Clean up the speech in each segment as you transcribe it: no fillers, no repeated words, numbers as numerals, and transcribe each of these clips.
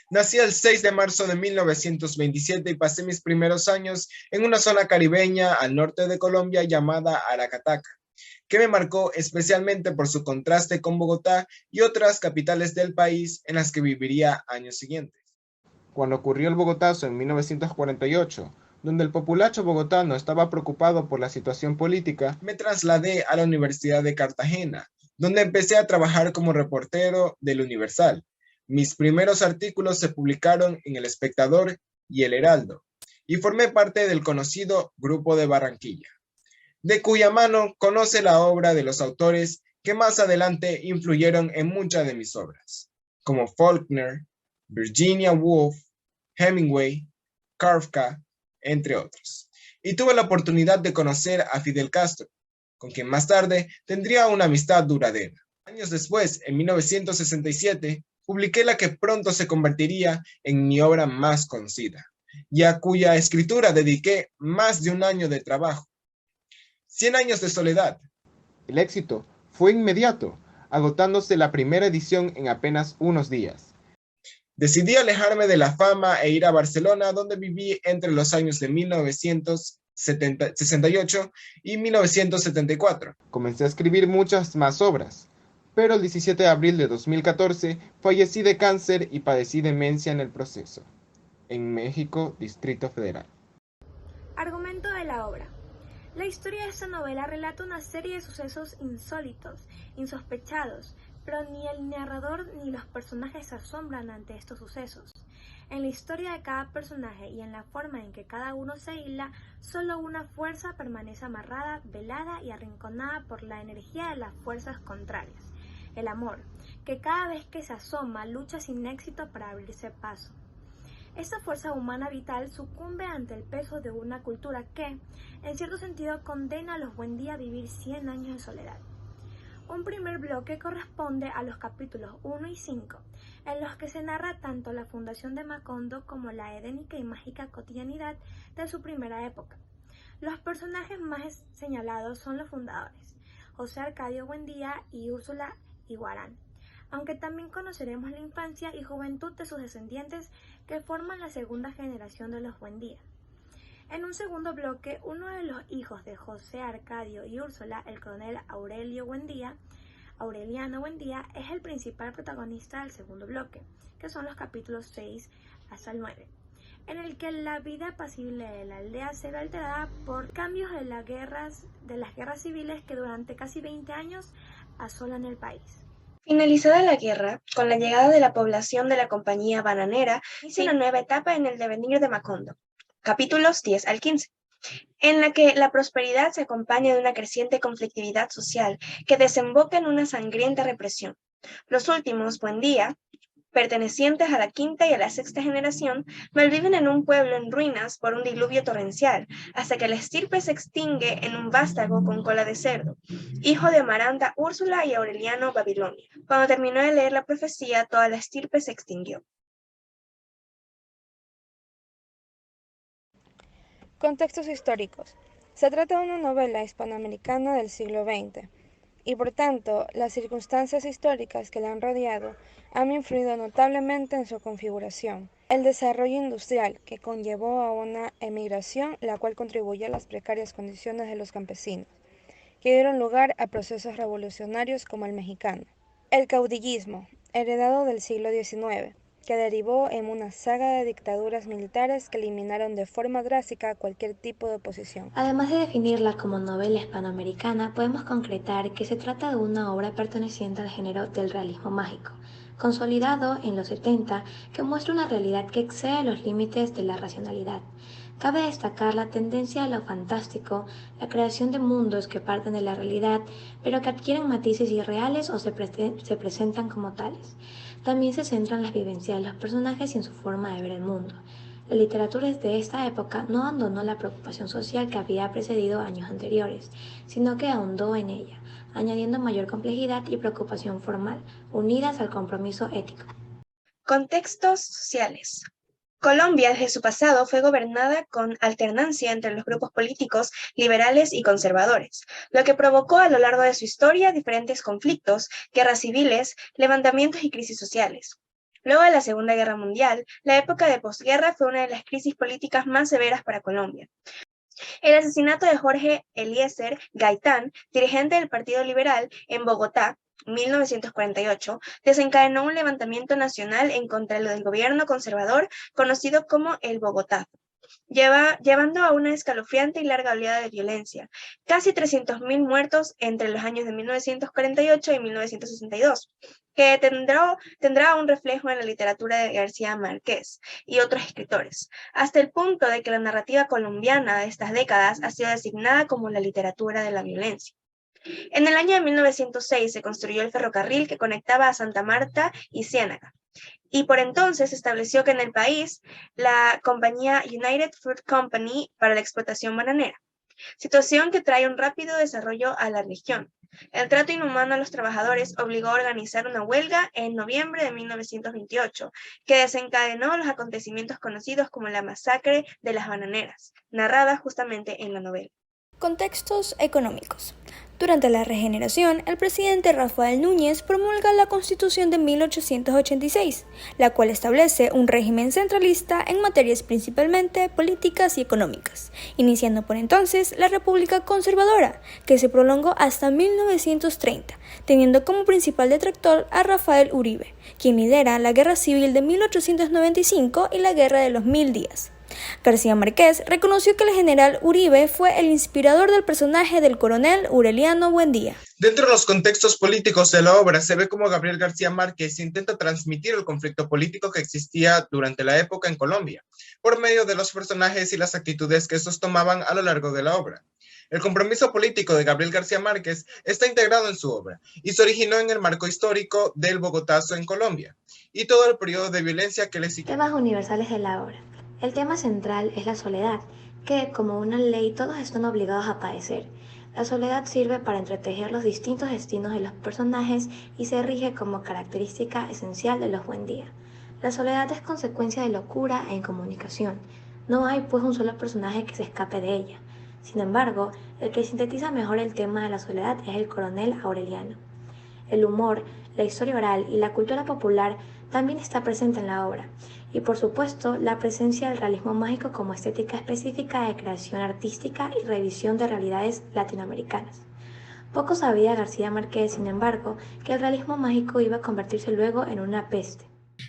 Nací el 6 de marzo de 1927 y pasé mis primeros años en una zona caribeña al norte de Colombia llamada Aracataca, que me marcó especialmente por su contraste con Bogotá y otras capitales del país en las que viviría años siguientes. Cuando ocurrió el Bogotazo en 1948, donde el populacho bogotano estaba preocupado por la situación política, me trasladé a la Universidad de Cartagena, donde empecé a trabajar como reportero del Universal. Mis primeros artículos se publicaron en El Espectador y El Heraldo, y formé parte del conocido Grupo de Barranquilla, de cuya mano conoce la obra de los autores que más adelante influyeron en muchas de mis obras, como Faulkner, Virginia Woolf, Hemingway, Kafka, entre otros. Y tuve la oportunidad de conocer a Fidel Castro, con quien más tarde tendría una amistad duradera. Años después, en 1967, publiqué la que pronto se convertiría en mi obra más conocida, y a cuya escritura dediqué más de un año de trabajo. 100 años de soledad. el éxito fue inmediato, agotándose la primera edición en apenas unos días. Decidí alejarme de la fama e ir a Barcelona, donde viví entre los años de 1968 y 1974. Comencé a escribir muchas más obras, pero el 17 de abril de 2014 fallecí de cáncer y padecí demencia en el proceso. En México, Distrito Federal. Argumento de la obra. La historia de esta novela relata una serie de sucesos insólitos, insospechados, pero ni el narrador ni los personajes se asombran ante estos sucesos. En la historia de cada personaje y en la forma en que cada uno se hila, solo una fuerza permanece amarrada, velada y arrinconada por la energía de las fuerzas contrarias, el amor, que cada vez que se asoma lucha sin éxito para abrirse paso. Esta fuerza humana vital sucumbe ante el peso de una cultura que, en cierto sentido, condena a los Buendía a vivir 100 años de soledad. Un primer bloque corresponde a los capítulos 1 y 5, en los que se narra tanto la fundación de Macondo como la edénica y mágica cotidianidad de su primera época. Los personajes más señalados son los fundadores, José Arcadio Buendía y Úrsula Iguarán, aunque también conoceremos la infancia y juventud de sus descendientes que forman la segunda generación de los Buendía. En un segundo bloque, uno de los hijos de José Arcadio y Úrsula, el coronel Aureliano Buendía, es el principal protagonista del segundo bloque, que son los capítulos 6 hasta el 9, en el que la vida apacible de la aldea se ve alterada por cambios de las guerras civiles que durante casi 20 años asolan el país. Finalizada la guerra, con la llegada de la población de la compañía bananera, inicia una nueva etapa en el devenir de Macondo, capítulos 10 al 15, en la que la prosperidad se acompaña de una creciente conflictividad social que desemboca en una sangrienta represión. Los últimos, Buendía, pertenecientes a la quinta y a la sexta generación, malviven en un pueblo en ruinas por un diluvio torrencial, hasta que la estirpe se extingue en un vástago con cola de cerdo, hijo de Amaranta Úrsula y Aureliano Babilonia. Cuando terminó de leer la profecía, toda la estirpe se extinguió. Contextos históricos. Se trata de una novela hispanoamericana del siglo XX, y por tanto, las circunstancias históricas que la han rodeado han influido notablemente en su configuración. El desarrollo industrial, que conllevó a una emigración, la cual contribuyó a las precarias condiciones de los campesinos, que dieron lugar a procesos revolucionarios como el mexicano. El caudillismo, heredado del siglo XIX, que derivó en una saga de dictaduras militares que eliminaron de forma drástica cualquier tipo de oposición. Además de definirla como novela hispanoamericana, podemos concretar que se trata de una obra perteneciente al género del realismo mágico, consolidado en los 70, que muestra una realidad que excede los límites de la racionalidad. Cabe destacar la tendencia a lo fantástico, la creación de mundos que parten de la realidad, pero que adquieren matices irreales o se presentan como tales. También se centra en las vivencias de los personajes y en su forma de ver el mundo. La literatura de esta época no abandonó la preocupación social que había precedido años anteriores, sino que ahondó en ella, añadiendo mayor complejidad y preocupación formal, unidas al compromiso ético. Contextos sociales. Colombia desde su pasado fue gobernada con alternancia entre los grupos políticos liberales y conservadores, lo que provocó a lo largo de su historia diferentes conflictos, guerras civiles, levantamientos y crisis sociales. Luego de la Segunda Guerra Mundial, la época de posguerra fue una de las crisis políticas más severas para Colombia. El asesinato de Jorge Eliezer Gaitán, dirigente del Partido Liberal en Bogotá, 1948, desencadenó un levantamiento nacional en contra del gobierno conservador conocido como el Bogotazo, llevando a una escalofriante y larga oleada de violencia, casi 300.000 muertos entre los años de 1948 y 1962, que tendrá un reflejo en la literatura de García Márquez y otros escritores, hasta el punto de que la narrativa colombiana de estas décadas ha sido designada como la literatura de la violencia. En el año de 1906 se construyó el ferrocarril que conectaba a Santa Marta y Ciénaga, y por entonces se estableció que en el país la compañía United Fruit Company para la explotación bananera, situación que trae un rápido desarrollo a la región. El trato inhumano a los trabajadores obligó a organizar una huelga en noviembre de 1928, que desencadenó los acontecimientos conocidos como la masacre de las bananeras, narrada justamente en la novela. Contextos económicos. Durante la regeneración, el presidente Rafael Núñez promulga la Constitución de 1886, la cual establece un régimen centralista en materias principalmente políticas y económicas, iniciando por entonces la República Conservadora, que se prolongó hasta 1930, teniendo como principal detractor a Rafael Uribe, quien lidera la Guerra Civil de 1895 y la Guerra de los 1000 días. García Márquez reconoció que el general Uribe fue el inspirador del personaje del coronel Aureliano Buendía. Dentro de los contextos políticos de la obra se ve cómo Gabriel García Márquez intenta transmitir el conflicto político que existía durante la época en Colombia, por medio de los personajes y las actitudes que estos tomaban a lo largo de la obra. El compromiso político de Gabriel García Márquez está integrado en su obra y se originó en el marco histórico del Bogotazo en Colombia y todo el periodo de violencia que le siguió. Temas universales de la obra. El tema central es la soledad, que, como una ley, todos están obligados a padecer. La soledad sirve para entretejer los distintos destinos de los personajes y se rige como característica esencial de los Buendía. La soledad es consecuencia de locura e incomunicación. No hay, pues, un solo personaje que se escape de ella. Sin embargo, el que sintetiza mejor el tema de la soledad es el coronel Aureliano. El humor, la historia oral y la cultura popular también está presente en la obra. Y por supuesto, la presencia del realismo mágico como estética específica de creación artística y revisión de realidades latinoamericanas. Poco sabía García Márquez, sin embargo, que el realismo mágico iba a convertirse luego en una peste.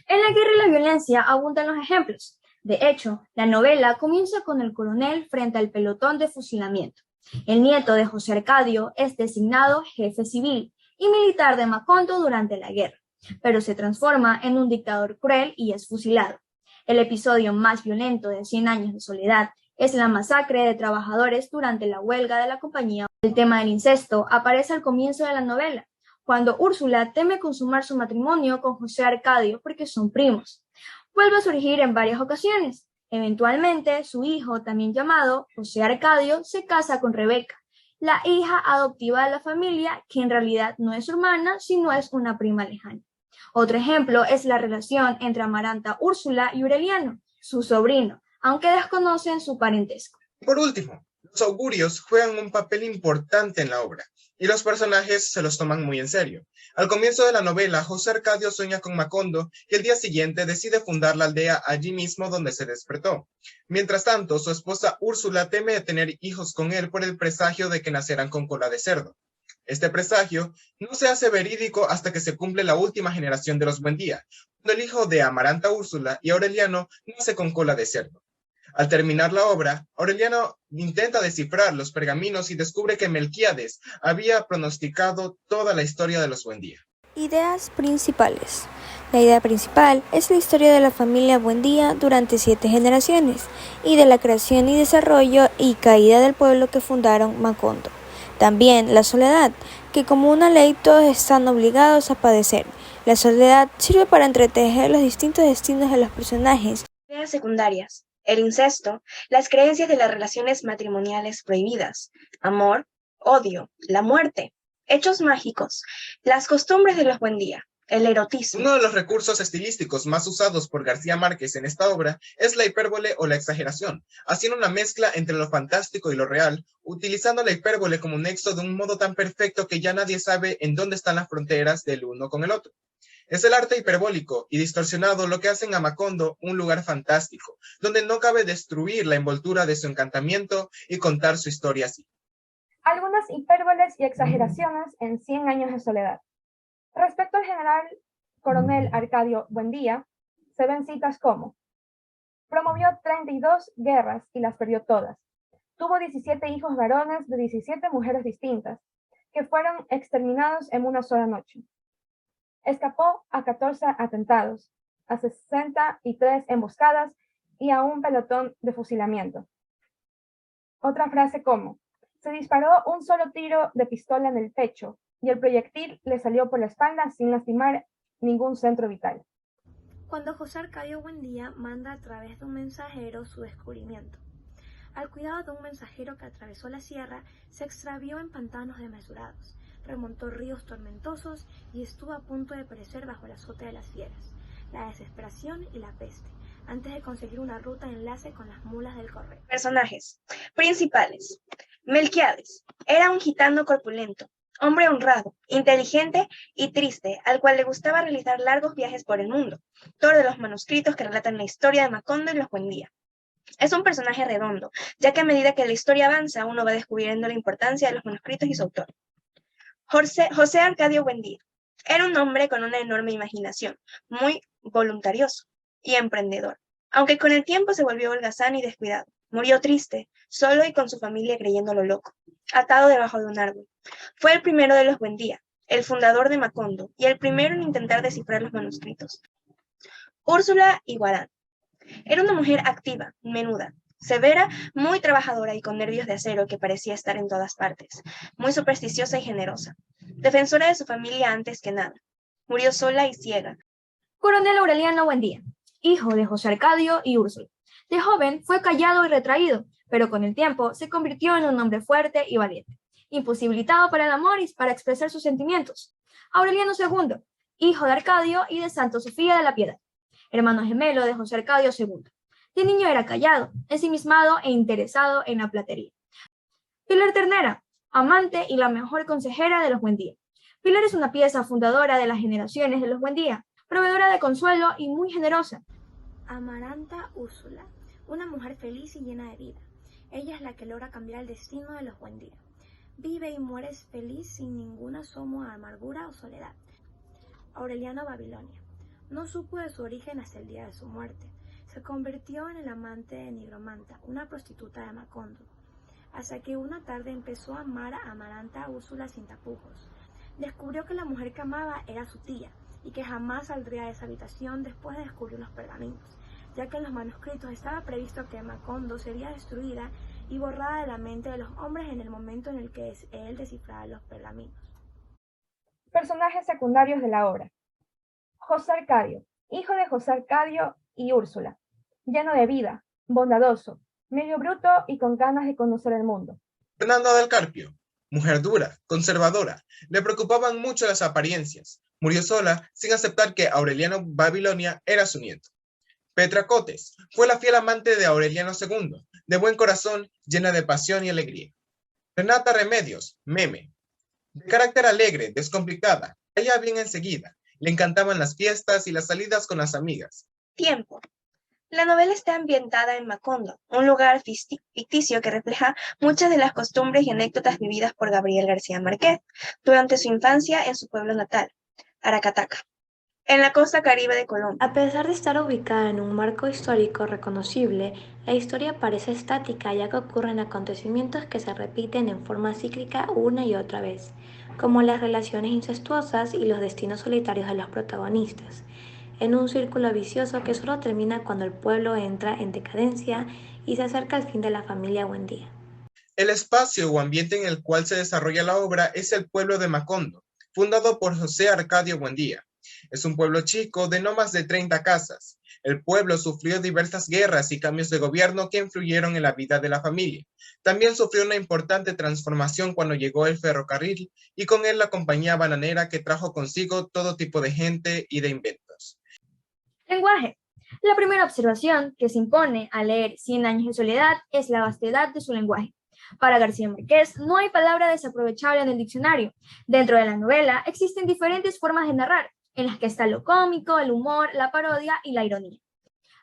En la guerra y la violencia abundan los ejemplos. De hecho, la novela comienza con el coronel frente al pelotón de fusilamiento. El nieto de José Arcadio es designado jefe civil y militar de Macondo durante la guerra, pero se transforma en un dictador cruel y es fusilado. El episodio más violento de 100 años de soledad es la masacre de trabajadores durante la huelga de la compañía. El tema del incesto aparece al comienzo de la novela, cuando Úrsula teme consumar su matrimonio con José Arcadio porque son primos. Vuelve a surgir en varias ocasiones. Eventualmente, su hijo, también llamado José Arcadio, se casa con Rebeca, la hija adoptiva de la familia, que en realidad no es su hermana, sino es una prima lejana. Otro ejemplo es la relación entre Amaranta Úrsula y Aureliano, su sobrino, aunque desconocen su parentesco. Por último, los augurios juegan un papel importante en la obra, y los personajes se los toman muy en serio. Al comienzo de la novela, José Arcadio sueña con Macondo y el día siguiente decide fundar la aldea allí mismo donde se despertó. Mientras tanto, su esposa Úrsula teme de tener hijos con él por el presagio de que nacerán con cola de cerdo. Este presagio no se hace verídico hasta que se cumple la última generación de los Buendía, cuando el hijo de Amaranta Úrsula y Aureliano nace con cola de cerdo. Al terminar la obra, Aureliano intenta descifrar los pergaminos y descubre que Melquíades había pronosticado toda la historia de los Buendía. Ideas principales. La idea principal es la historia de la familia Buendía durante 7 generaciones y de la creación y desarrollo y caída del pueblo que fundaron Macondo. También la soledad, que como una ley todos están obligados a padecer. La soledad sirve para entretejer los distintos destinos de los personajes. Ideas secundarias. El incesto, las creencias de las relaciones matrimoniales prohibidas, amor, odio, la muerte, hechos mágicos, las costumbres de los Buendía, el erotismo. Uno de los recursos estilísticos más usados por García Márquez en esta obra es la hipérbole o la exageración, haciendo una mezcla entre lo fantástico y lo real, utilizando la hipérbole como nexo de un modo tan perfecto que ya nadie sabe en dónde están las fronteras del uno con el otro. Es el arte hiperbólico y distorsionado lo que hacen a Macondo un lugar fantástico, donde no cabe destruir la envoltura de su encantamiento y contar su historia así. Algunas hipérboles y exageraciones en 100 años de soledad. Respecto al general coronel Arcadio Buendía, se ven citas como: promovió 32 guerras y las perdió todas. Tuvo 17 hijos varones de 17 mujeres distintas, que fueron exterminados en una sola noche. Escapó a 14 atentados, a 63 emboscadas y a un pelotón de fusilamiento. Otra frase como: se disparó un solo tiro de pistola en el pecho y el proyectil le salió por la espalda sin lastimar ningún centro vital. Cuando José Arcadio Buendía manda a través de un mensajero su descubrimiento. Al cuidado de un mensajero que atravesó la sierra, se extravió en pantanos desmesurados, remontó ríos tormentosos y estuvo a punto de perecer bajo el azote de las fieras, la desesperación y la peste, antes de conseguir una ruta de enlace con las mulas del correo. Personajes principales. Melquiades era un gitano corpulento, hombre honrado, inteligente y triste, al cual le gustaba realizar largos viajes por el mundo, autor de los manuscritos que relatan la historia de Macondo y los Buendía. Es un personaje redondo, ya que a medida que la historia avanza, uno va descubriendo la importancia de los manuscritos y su autor. José Arcadio Buendía era un hombre con una enorme imaginación, muy voluntarioso y emprendedor, aunque con el tiempo se volvió holgazán y descuidado. Murió triste, solo y con su familia creyéndolo loco, atado debajo de un árbol. Fue el primero de los Buendía, el fundador de Macondo, y el primero en intentar descifrar los manuscritos. Úrsula Iguarán era una mujer activa, menuda, severa, muy trabajadora y con nervios de acero que parecía estar en todas partes, muy supersticiosa y generosa, defensora de su familia antes que nada. Murió sola y ciega. Coronel Aureliano Buendía, hijo de José Arcadio y Úrsula. De joven fue callado y retraído, pero con el tiempo se convirtió en un hombre fuerte y valiente, imposibilitado para el amor y para expresar sus sentimientos. Aureliano II, hijo de Arcadio y de Santa Sofía de la Piedad, hermano gemelo de José Arcadio II. De niño era callado, ensimismado e interesado en la platería. Pilar Ternera, amante y la mejor consejera de los Buendía. Pilar es una pieza fundadora de las generaciones de los Buendía, proveedora de consuelo y muy generosa. Amaranta Úrsula, una mujer feliz y llena de vida. Ella es la que logra cambiar el destino de los Buendía. Vive y muere feliz sin ningún asomo a amargura o soledad. Aureliano Babilonia. No supo de su origen hasta el día de su muerte. Se convirtió en el amante de Nigromanta, una prostituta de Macondo, hasta que una tarde empezó a amar a Amaranta Úrsula sin tapujos. Descubrió que la mujer que amaba era su tía y que jamás saldría de esa habitación después de descubrir los pergaminos, ya que en los manuscritos estaba previsto que Macondo sería destruida y borrada de la mente de los hombres en el momento en el que él descifrara los pergaminos. Personajes secundarios de la obra. José Arcadio, hijo de José Arcadio y Úrsula, lleno de vida, bondadoso, medio bruto y con ganas de conocer el mundo. Fernando del Carpio, mujer dura, conservadora, le preocupaban mucho las apariencias. Murió sola sin aceptar que Aureliano Babilonia era su nieto. Petra Cotes fue la fiel amante de Aureliano II, de buen corazón, llena de pasión y alegría. Renata Remedios, Meme, de carácter alegre, descomplicada, caía bien enseguida, le encantaban las fiestas y las salidas con las amigas. Tiempo. La novela está ambientada en Macondo, un lugar ficticio que refleja muchas de las costumbres y anécdotas vividas por Gabriel García Márquez durante su infancia en su pueblo natal, Aracataca, en la costa caribe de Colombia. A pesar de estar ubicada en un marco histórico reconocible, la historia parece estática ya que ocurren acontecimientos que se repiten en forma cíclica una y otra vez, como las relaciones incestuosas y los destinos solitarios de los protagonistas, en un círculo vicioso que solo termina cuando el pueblo entra en decadencia y se acerca al fin de la familia Buendía. El espacio o ambiente en el cual se desarrolla la obra es el pueblo de Macondo, fundado por José Arcadio Buendía. Es un pueblo chico de no más de 30 casas. El pueblo sufrió diversas guerras y cambios de gobierno que influyeron en la vida de la familia. También sufrió una importante transformación cuando llegó el ferrocarril y con él la compañía bananera que trajo consigo todo tipo de gente y de inventos. Lenguaje. La primera observación que se impone al leer 100 años de soledad es la vastedad de su lenguaje. Para García Márquez no hay palabra desaprovechable en el diccionario. Dentro de la novela existen diferentes formas de narrar, en las que está lo cómico, el humor, la parodia y la ironía.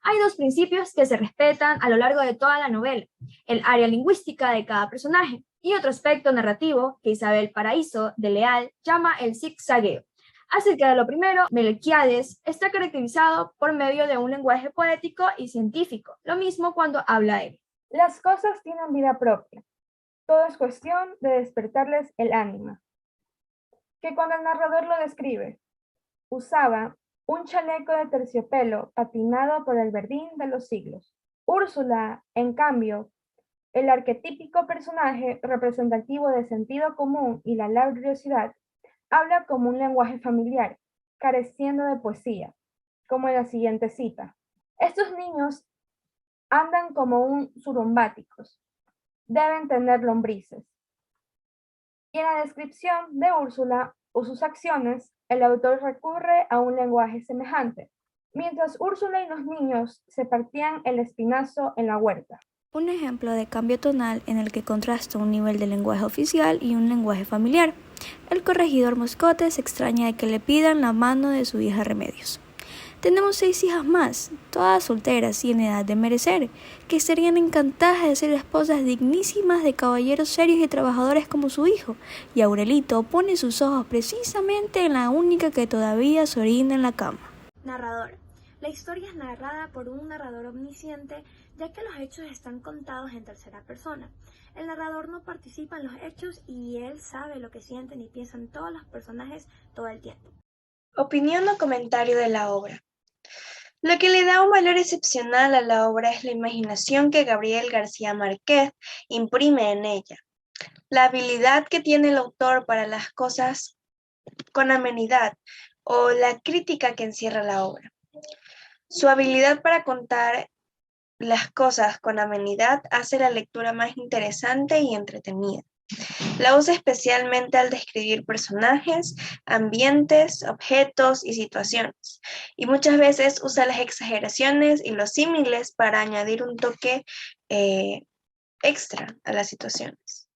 Hay dos principios que se respetan a lo largo de toda la novela: el área lingüística de cada personaje y otro aspecto narrativo que Isabel Paraíso de Leal llama el zigzagueo. Acerca de lo primero, Melquíades está caracterizado por medio de un lenguaje poético y científico, lo mismo cuando habla él. Las cosas tienen vida propia. Todo es cuestión de despertarles el ánima. Que cuando el narrador lo describe, usaba un chaleco de terciopelo patinado por el verdín de los siglos. Úrsula, en cambio, el arquetípico personaje representativo de sentido común y la laboriosidad, habla como un lenguaje familiar, careciendo de poesía, como en la siguiente cita. Estos niños andan como un surumbáticos, deben tener lombrices. Y en la descripción de Úrsula o sus acciones, el autor recurre a un lenguaje semejante, mientras Úrsula y los niños se partían el espinazo en la huerta. Un ejemplo de cambio tonal en el que contrasta un nivel de lenguaje oficial y un lenguaje familiar. El corregidor Moscote se extraña de que le pidan la mano de su hija Remedios. Tenemos 6 hijas más, todas solteras y en edad de merecer, que estarían encantadas de ser esposas dignísimas de caballeros serios y trabajadores como su hijo, y Aurelito pone sus ojos precisamente en la única que todavía se orina en la cama. Narrador. La historia es narrada por un narrador omnisciente, ya que los hechos están contados en tercera persona. El narrador no participa en los hechos y él sabe lo que sienten y piensan todos los personajes todo el tiempo. Opinión o comentario de la obra. Lo que le da un valor excepcional a la obra es la imaginación que Gabriel García Márquez imprime en ella. La habilidad que tiene el autor para las cosas con amenidad o la crítica que encierra la obra. Su habilidad para contar las cosas con amenidad hace la lectura más interesante y entretenida. La usa especialmente al describir personajes, ambientes, objetos y situaciones, y muchas veces usa las exageraciones y los símiles para añadir un toque extra a las situaciones.